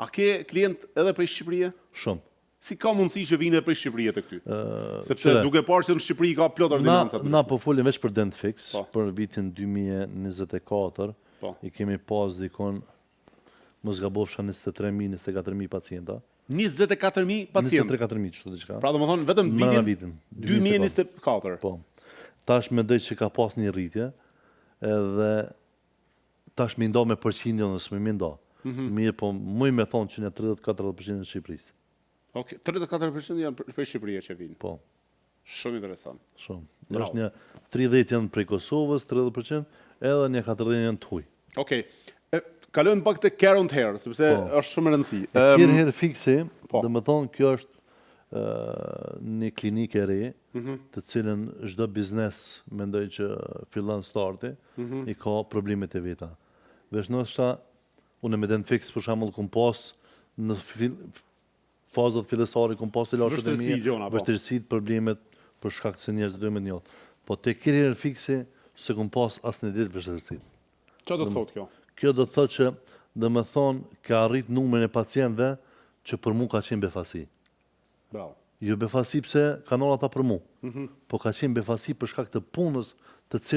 A ke klient edhe prej Shqipërie? Shumë. Si ka mundësi që vinë edhe prej Shqipërie të këty? Sepse duke parë që në Shqipëri ka plot ordinanca. Na po folim veç për Dentfix, Po. për vitin 2024, Po. I kemi pas dikon, mos gabofsha 23.000, 24.000 pacienta. 24.000 pacientë. 23.000 kështu diçka. Pra domethënë vetëm Mbrëma vitin vitin, 2024. Po. Tash mendoj që ka pas një rritje, edhe tash më ndo me përqindjen ose më ndo. Mirë, po muj me thonë që në 30-40% në Shqipërisë. Okej, 34% janë prej Shqipërie që vinë. Po, Shumë interesant. shumë. Bravo. Është një 30 janë prej Kosovës, 30%, edhe një 40 janë të huj. Okej. Kalojmë pak te care and hair, sepse është shumë e rëndësi. Care hair fiksi, po. dhe më thonë kjo është një klinikë e re, të cilën çdo biznes mendoj që fillon starti, I ka problemet e veta. Veç ndoshta unë me Dentfix për shembull kum pas në fazat fillestare kum pas të lashët e mia, vështirësitë, problemet për shkak se njerëzit duhen me njohur. Po te care hair fiksi se kum pas asnjë ditë vështirësi. Çfarë do të thotë kjo? Kjo do të thotë që domethënë ka arrit numrin e pacientëve që për mua ka qenë befasi. Bravo. Jo befasi pse kanë ata për mua. Po ka qenë befasi për shkak të punës të cilën